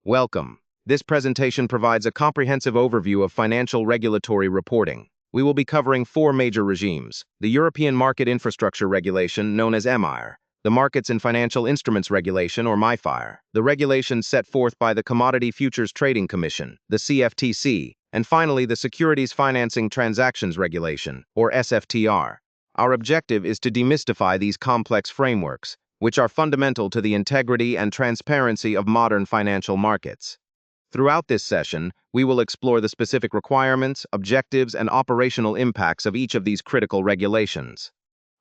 Welcome. This presentation provides a comprehensive overview of financial regulatory reporting. We will be covering four major regimes: the European Market Infrastructure Regulation, known as EMIR, the Markets in Financial Instruments Regulation, or MiFIR, the regulations set forth by the Commodity Futures Trading Commission, the CFTC, and finally the Securities Financing Transactions Regulation, or SFTR. Our objective is to demystify these complex frameworks, which are fundamental to the integrity and transparency of modern financial markets. Throughout this session, we will explore the specific requirements, objectives, and operational impacts of each of these critical regulations.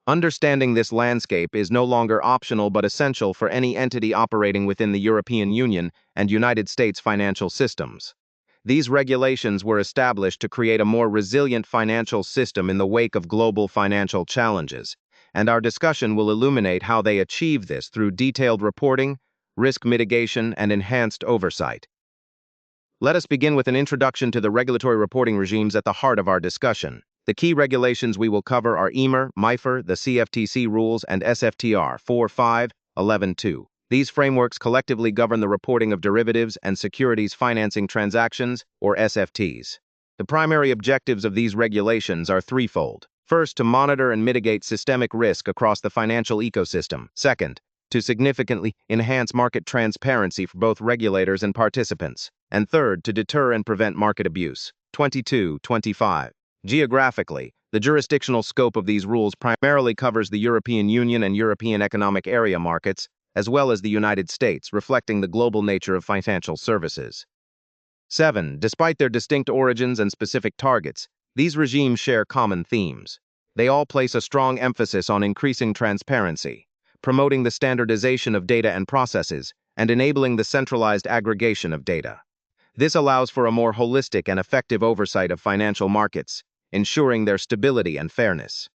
Understanding this landscape is no longer optional but essential for any entity operating within the European Union and United States financial systems. These regulations were established to create a more resilient financial system in the wake of global financial challenges, and our discussion will illuminate how they achieve this through detailed reporting, risk mitigation, and enhanced oversight. Let us begin with an introduction to the regulatory reporting regimes at the heart of our discussion. The key regulations we will cover are EMIR, MiFIR, the CFTC rules, and SFTR 4.5.11.2. These frameworks collectively govern the reporting of derivatives and securities financing transactions, or SFTs. The primary objectives of these regulations are threefold. First, to monitor and mitigate systemic risk across the financial ecosystem. Second, to significantly enhance market transparency for both regulators and participants. And third, to deter and prevent market abuse. 22.25. Geographically, the jurisdictional scope of these rules primarily covers the European Union and European Economic Area markets, as well as the United States, reflecting the global nature of financial services. 7. Despite their distinct origins and specific targets, these regimes share common themes. They all place a strong emphasis on increasing transparency, promoting the standardization of data and processes, and enabling the centralized aggregation of data. This allows for a more holistic and effective oversight of financial markets, ensuring their stability and fairness.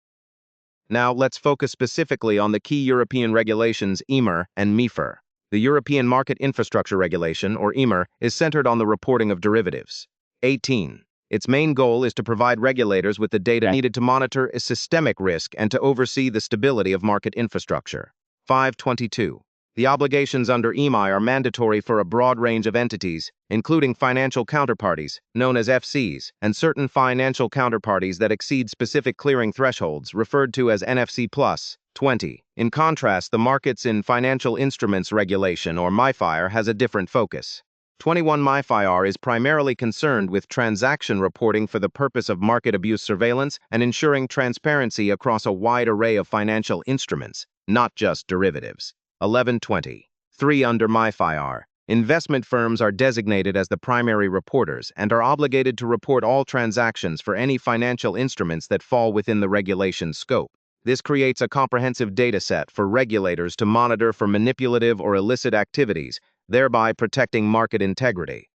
Now, let's focus specifically on the key European regulations EMIR and MiFIR. The European Market Infrastructure Regulation, or EMIR, is centered on the reporting of derivatives. 18. Its main goal is to provide regulators with the data needed to monitor a systemic risk and to oversee the stability of market infrastructure. 5.22. The obligations under EMI are mandatory for a broad range of entities, including financial counterparties, known as FCs, and certain financial counterparties that exceed specific clearing thresholds, referred to as NFC+. 20. In contrast, the Markets in Financial Instruments Regulation, or MiFIR, has a different focus. 21. MiFIR is primarily concerned with transaction reporting for the purpose of market abuse surveillance and ensuring transparency across a wide array of financial instruments, not just derivatives. 11.20. 3. Under MiFIR, investment firms are designated as the primary reporters and are obligated to report all transactions for any financial instruments that fall within the regulation's scope. This creates a comprehensive data set for regulators to monitor for manipulative or illicit activities, thereby protecting market integrity.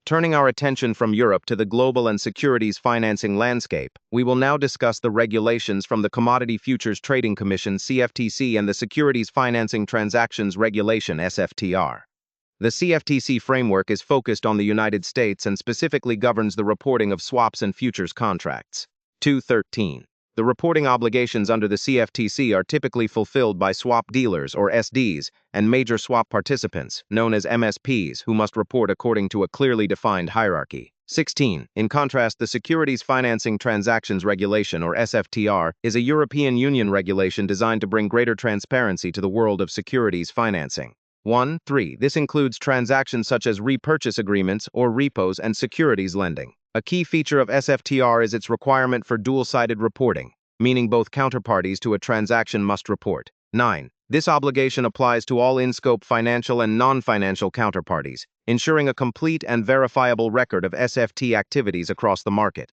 Turning our attention from Europe to the global and securities financing landscape, we will now discuss the regulations from the Commodity Futures Trading Commission (CFTC) and the Securities Financing Transactions Regulation (SFTR). The CFTC framework is focused on the United States and specifically governs the reporting of swaps and futures contracts. 2.13. The reporting obligations under the CFTC are typically fulfilled by swap dealers, or SDs, and major swap participants, known as MSPs, who must report according to a clearly defined hierarchy. 16. In contrast, the Securities Financing Transactions Regulation, or SFTR, is a European Union regulation designed to bring greater transparency to the world of securities financing. 1.3. This includes transactions such as repurchase agreements, or repos, and securities lending. A key feature of SFTR is its requirement for dual-sided reporting, meaning both counterparties to a transaction must report. 9. This obligation applies to all in-scope financial and non-financial counterparties, ensuring a complete and verifiable record of SFT activities across the market.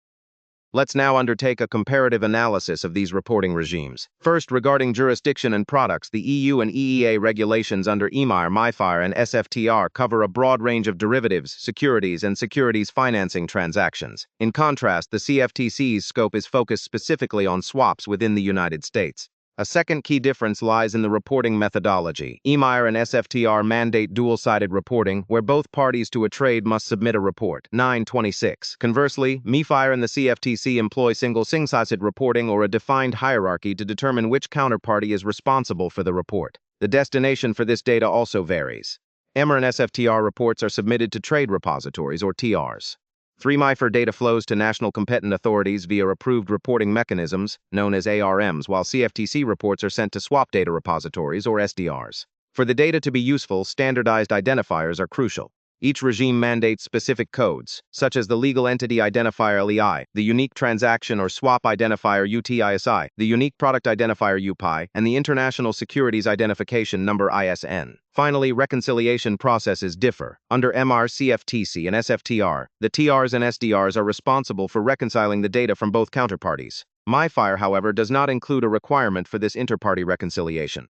Let's now undertake a comparative analysis of these reporting regimes. First, regarding jurisdiction and products, the EU and EEA regulations under EMIR, MiFIR, and SFTR cover a broad range of derivatives, securities, and securities financing transactions. In contrast, the CFTC's scope is focused specifically on swaps within the United States. A second key difference lies in the reporting methodology. EMIR and SFTR mandate dual-sided reporting, where both parties to a trade must submit a report. 9.26. Conversely, MiFIR and the CFTC employ single-sided reporting or a defined hierarchy to determine which counterparty is responsible for the report. The destination for this data also varies. EMIR and SFTR reports are submitted to trade repositories, or TRs. 3 MiFIR data flows to national competent authorities via approved reporting mechanisms, known as ARMs, while CFTC reports are sent to swap data repositories, or SDRs. For the data to be useful, standardized identifiers are crucial. Each regime mandates specific codes, such as the Legal Entity Identifier (LEI), the Unique Transaction or Swap Identifier (UTISI), the Unique Product Identifier (UPI), and the International Securities Identification Number (ISN). Finally, reconciliation processes differ. Under EMIR CFTC and SFTR, the TRs and SDRs are responsible for reconciling the data from both counterparties. MiFIR, however, does not include a requirement for this interparty reconciliation.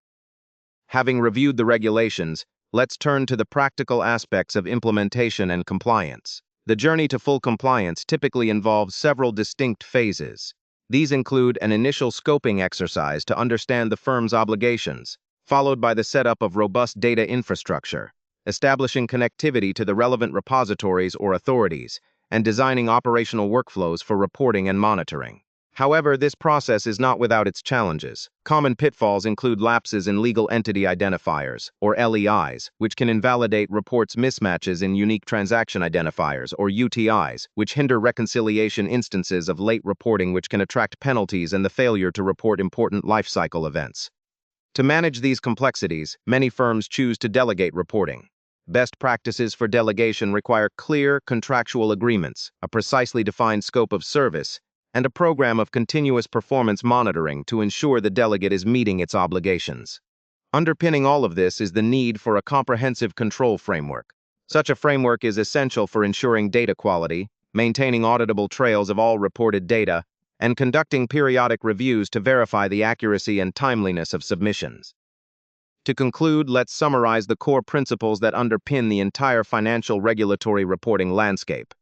Having reviewed the regulations, let's turn to the practical aspects of implementation and compliance. The journey to full compliance typically involves several distinct phases. These include an initial scoping exercise to understand the firm's obligations, followed by the setup of robust data infrastructure, establishing connectivity to the relevant repositories or authorities, and designing operational workflows for reporting and monitoring. However, this process is not without its challenges. Common pitfalls include lapses in legal entity identifiers, or LEIs, which can invalidate reports, mismatches in unique transaction identifiers, or UTIs, which hinder reconciliation, instances of late reporting which can attract penalties, and the failure to report important lifecycle events. To manage these complexities, many firms choose to delegate reporting. Best practices for delegation require clear contractual agreements, a precisely defined scope of service, and a program of continuous performance monitoring to ensure the delegate is meeting its obligations. Underpinning all of this is the need for a comprehensive control framework. Such a framework is essential for ensuring data quality, maintaining auditable trails of all reported data, and conducting periodic reviews to verify the accuracy and timeliness of submissions. To conclude, let's summarize the core principles that underpin the entire financial regulatory reporting landscape.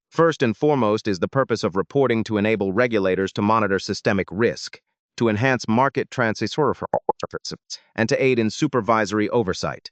First and foremost is the purpose of reporting to enable regulators to monitor systemic risk, to enhance market transparency, and to aid in supervisory oversight.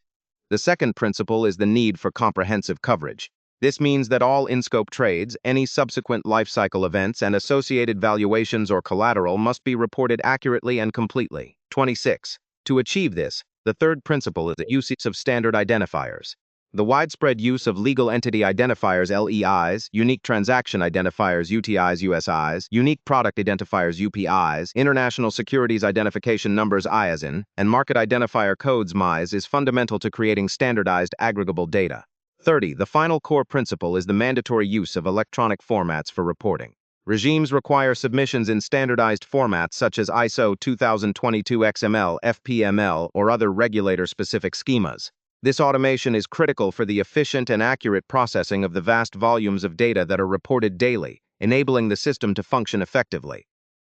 The second principle is the need for comprehensive coverage. This means that all in-scope trades, any subsequent lifecycle events, and associated valuations or collateral must be reported accurately and completely. 26. To achieve this, the third principle is the usage of standard identifiers. The widespread use of legal entity identifiers (LEIs), unique transaction identifiers (UTIs, USIs), unique product identifiers (UPIs), international securities identification numbers (ISIN), and market identifier codes (MIs) is fundamental to creating standardized aggregable data. 30. The final core principle is the mandatory use of electronic formats for reporting. Regimes require submissions in standardized formats such as ISO 2022 XML, FPML, or other regulator-specific schemas. This automation is critical for the efficient and accurate processing of the vast volumes of data that are reported daily, enabling the system to function effectively.